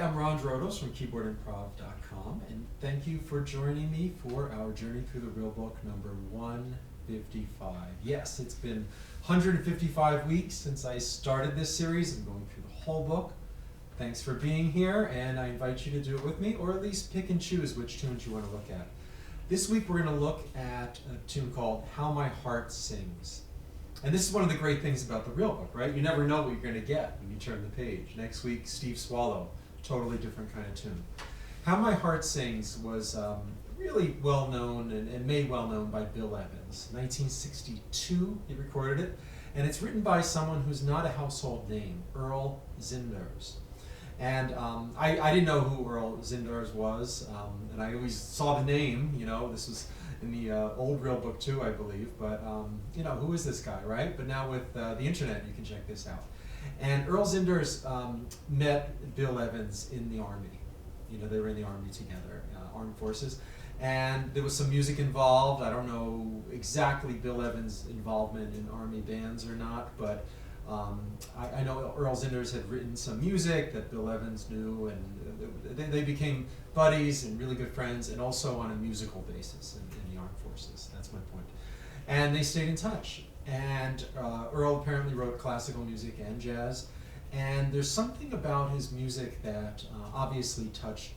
I'm Ron Drotos from KeyboardImprov.com, and thank you for joining me for our journey through the real book number 155. Yes, it's been 155 weeks since I started this series. I'm going through the whole book. Thanks for being here, and I invite you to do it with me, or at least pick and choose which tunes you want to look at. This week we're going to look at a tune called How My Heart Sings. And this is one of the great things about the real book, right? You never know what you're going to get when you turn the page. Next week, Steve Swallow, totally different kind of tune. How My Heart Sings was really well known and made well known by Bill Evans. 1962, he recorded it. And it's written by someone who's not a household name, Earl Zindars. And I didn't know who Earl Zindars was, and I always saw the name, you know, this was in the old real book too, I believe, but you know, who is this guy, right? But now with the internet, you can check this out. And Earl Zindars met Bill Evans in the Army. You know, they were in the Army together, armed forces. And there was some music involved. I don't know exactly Bill Evans' involvement in Army bands or not, but I know Earl Zindars had written some music that Bill Evans knew, and they became buddies and really good friends, and also on a musical basis in the armed forces. That's my point. And they stayed in touch. And Earl apparently wrote classical music and jazz, and there's something about his music that obviously touched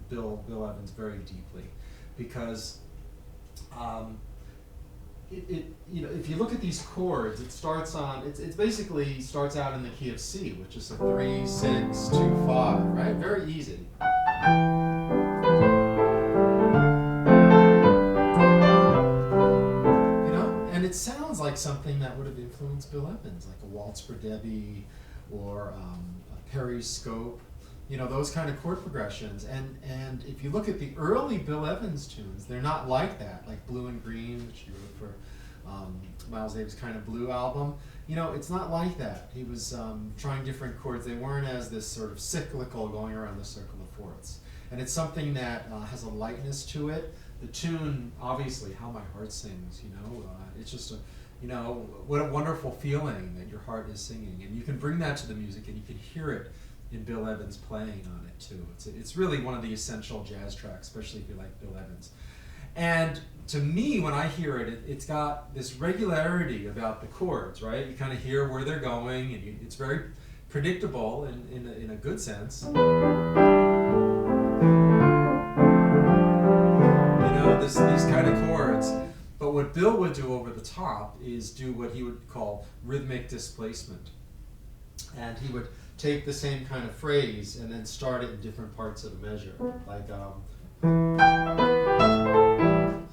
Bill Evans very deeply, because you know, if you look at these chords, it starts on, it basically starts out in the key of C, which is a 3, 6, 2, 5, right? Very easy. You know, and it sounds like something that would have influenced Bill Evans, like a Waltz for Debby, or a Peri's Scope. You know, those kind of chord progressions. And if you look at the early Bill Evans tunes, they're not like that, like Blue and Green, which he wrote for Miles Davis' Kind of Blue album. You know, it's not like that. He was trying different chords. They weren't as this sort of cyclical going around the circle of fourths. And it's something that has a lightness to it. The tune, obviously, How My Heart Sings, you know, it's just a, you know, what a wonderful feeling that your heart is singing. And you can bring that to the music and you can hear it in Bill Evans playing on it too. It's really one of the essential jazz tracks, especially if you like Bill Evans. And to me, when I hear it, it's got this regularity about the chords, right? You kind of hear where they're going, and it's very predictable in a good sense. You know, these kind of chords. But what Bill would do over the top is do what he would call rhythmic displacement. And he would take the same kind of phrase and then start it in different parts of the measure. Like,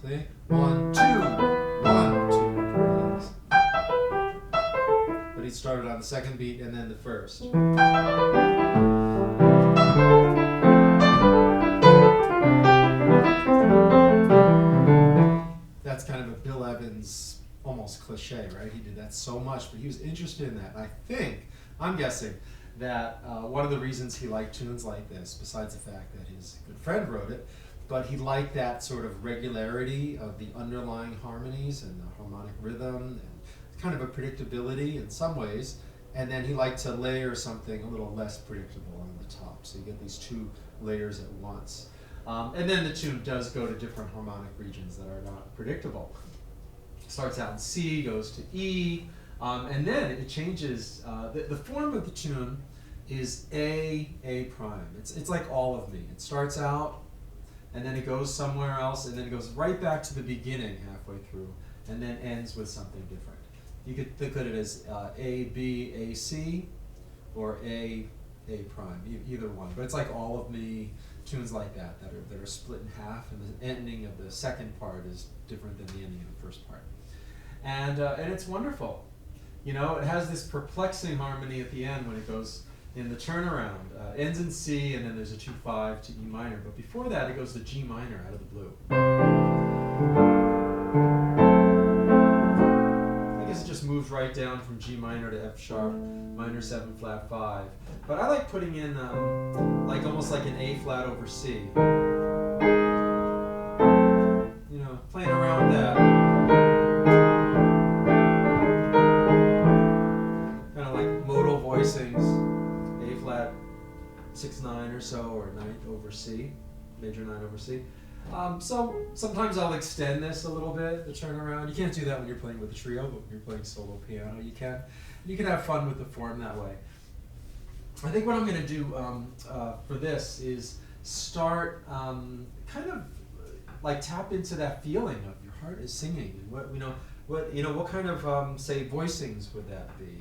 see? 1, 2, 1, 2, 3. But he started on the second beat and then the first. That's kind of a Bill Evans almost cliche, right? He did that so much, but he was interested in that. And I'm guessing, that one of the reasons he liked tunes like this, besides the fact that his good friend wrote it, but he liked that sort of regularity of the underlying harmonies and the harmonic rhythm and kind of a predictability in some ways, and then he liked to layer something a little less predictable on the top, so you get these two layers at once. And then the tune does go to different harmonic regions that are not predictable. It starts out in C, goes to E, and then it changes. The form of the tune is A prime. It's like All of Me. It starts out, and then it goes somewhere else, and then it goes right back to the beginning halfway through, and then ends with something different. You could think of it as A, B, A, C, or A prime, either one. But it's like All of Me, tunes like that are split in half, and the ending of the second part is different than the ending of the first part. And it's wonderful. You know, it has this perplexing harmony at the end when it goes in the turnaround. Ends in C, and then there's a 2-5 to E minor. But before that, it goes to G minor out of the blue. I guess it just moves right down from G minor to F sharp, minor 7 flat 5. But I like putting in like almost like an A flat over C. You know, playing around with that. Kind of like modal voicings, A flat 6/9 9 or so, or 9th over C, major 9 over C. So sometimes I'll extend this a little bit, the turnaround. You can't do that when you're playing with a trio, but when you're playing solo piano, you can. You can have fun with the form that way. I think what I'm going to do for this is start kind of like tap into that feeling of your heart is singing. And what kind of say voicings would that be?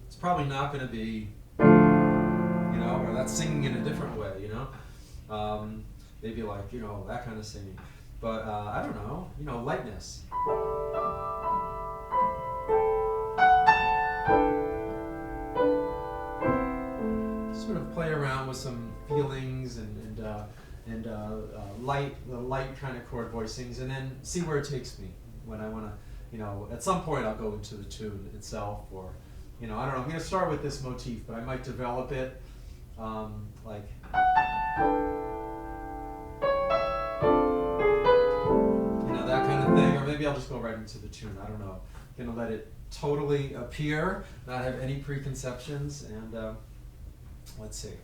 It's probably not going to be, or that's singing in a different way. Maybe like, that kind of singing. But I don't know, lightness. Sort of play around with some feelings and light kind of chord voicings, and then see where it takes me when I want to, at some point I'll go into the tune itself, or, I don't know, I'm going to start with this motif, but I might develop it like... that kind of thing, or maybe I'll just go right into the tune. I don't know. I'm gonna let it totally appear, not have any preconceptions, and let's see.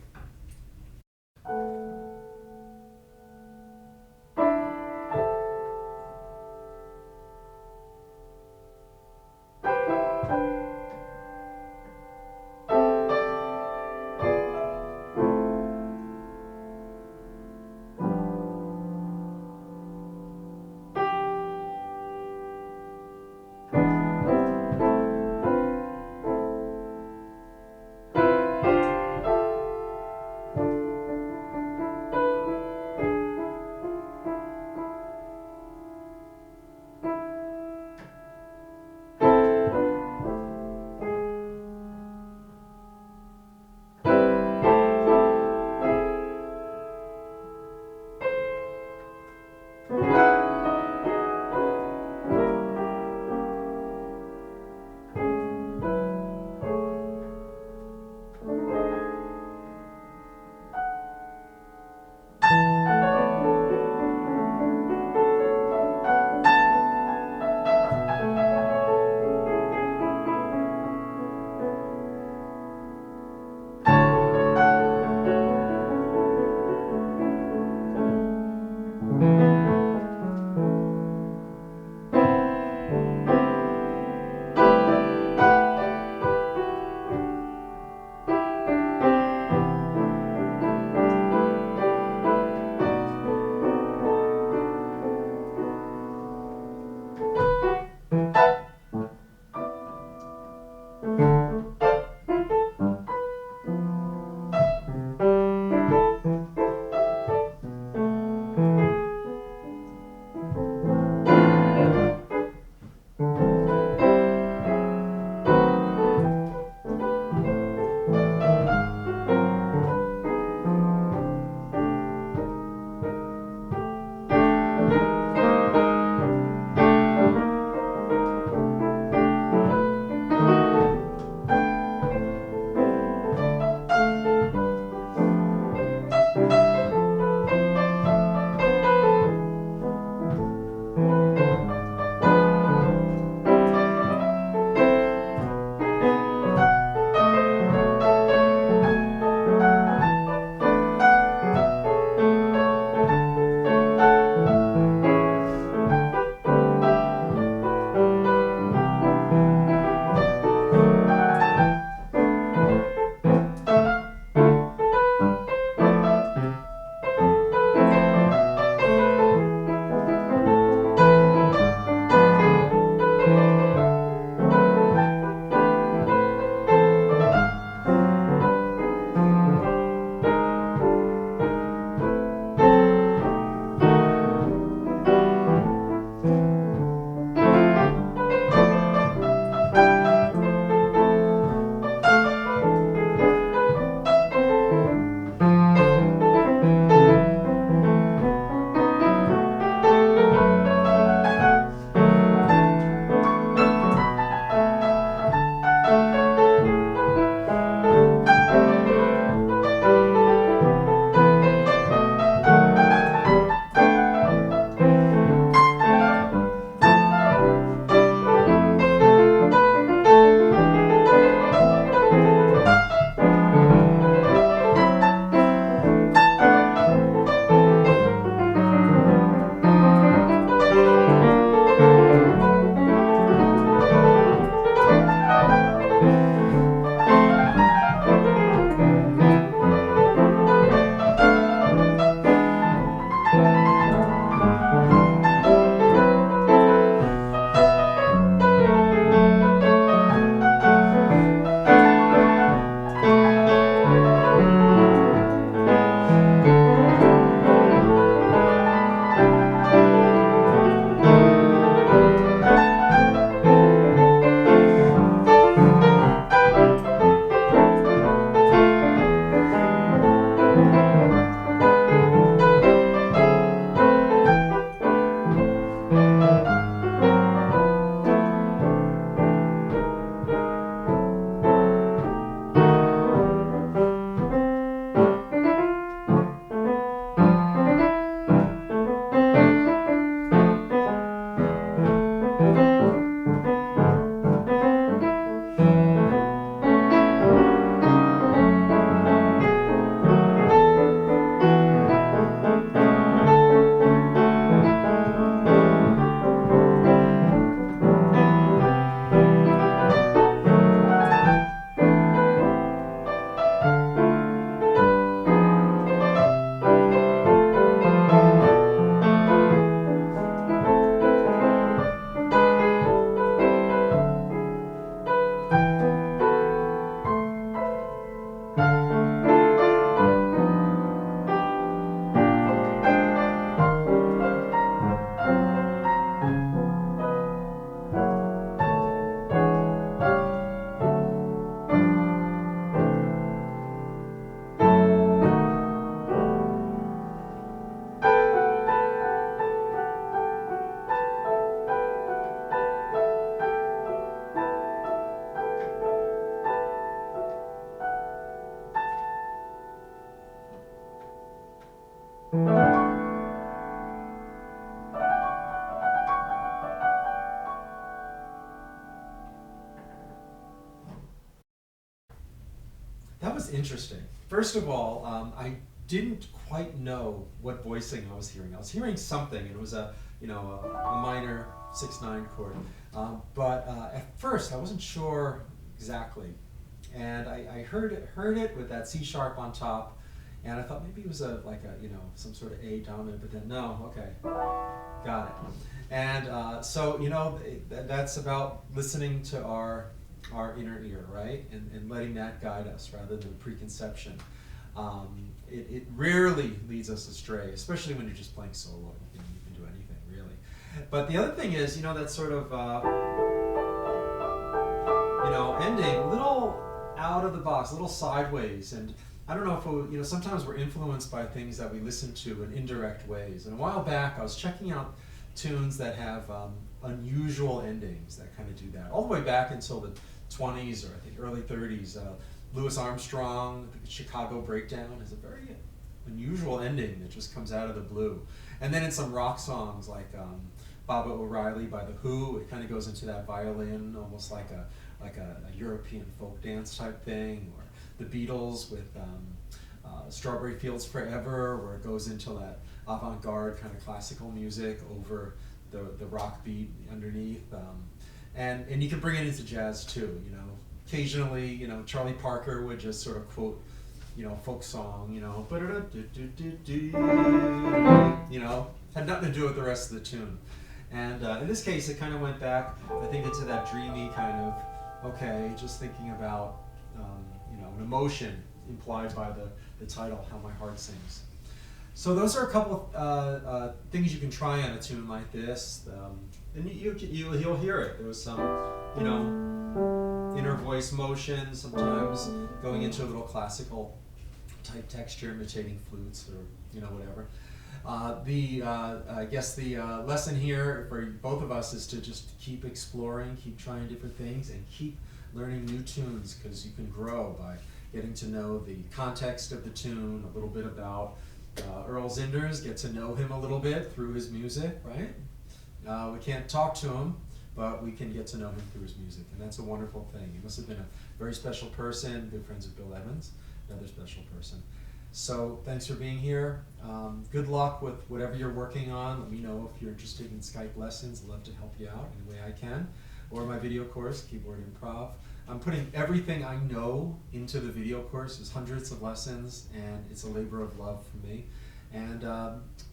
interesting. First of all, I didn't quite know what voicing I was hearing. I was hearing something, and it was a minor 6/9 chord. But at first, I wasn't sure exactly, and I heard it with that C sharp on top, and I thought maybe it was some sort of A dominant. But then no, okay, got it. And so that's about listening to our inner ear, right, and letting that guide us rather than preconception. It rarely leads us astray, especially when you're just playing solo. You can do anything, really. But the other thing is, that sort of, ending a little out of the box, a little sideways. And I don't know if, sometimes we're influenced by things that we listen to in indirect ways. And a while back, I was checking out tunes that have unusual endings that kind of do that. All the way back until the 20s or I think early 30s. Louis Armstrong, the Chicago Breakdown, has a very unusual ending that just comes out of the blue. And then in some rock songs like Baba O'Reilly by The Who, it kind of goes into that violin, almost like a European folk dance type thing, or the Beatles with Strawberry Fields Forever, where it goes into that avant-garde kind of classical music over the rock beat underneath. And you can bring it into jazz too, Occasionally, Charlie Parker would just sort of quote, folk song, had nothing to do with the rest of the tune. And in this case, it kind of went back, I think, into that dreamy kind of, okay, just thinking about, an emotion implied by the title, How My Heart Sings. So those are a couple of things you can try on a tune like this. And you'll hear it. There was some, inner voice motion, sometimes going into a little classical type texture, imitating flutes or whatever. I guess the lesson here for both of us is to just keep exploring, keep trying different things, and keep learning new tunes, because you can grow by getting to know the context of the tune, a little bit about Earl Zindars, get to know him a little bit through his music, right? We can't talk to him, but we can get to know him through his music, and that's a wonderful thing. He must have been a very special person, good friends with Bill Evans, another special person. So thanks for being here. Good luck with whatever you're working on. Let me know if you're interested in Skype lessons. I'd love to help you out any way I can. Or my video course, Keyboard Improv. I'm putting everything I know into the video course. There's hundreds of lessons, and it's a labor of love for me. And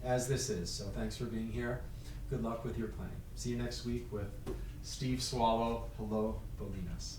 as this is, so thanks for being here. Good luck with your playing. See you next week with Steve Swallow, Hello, Bolinas.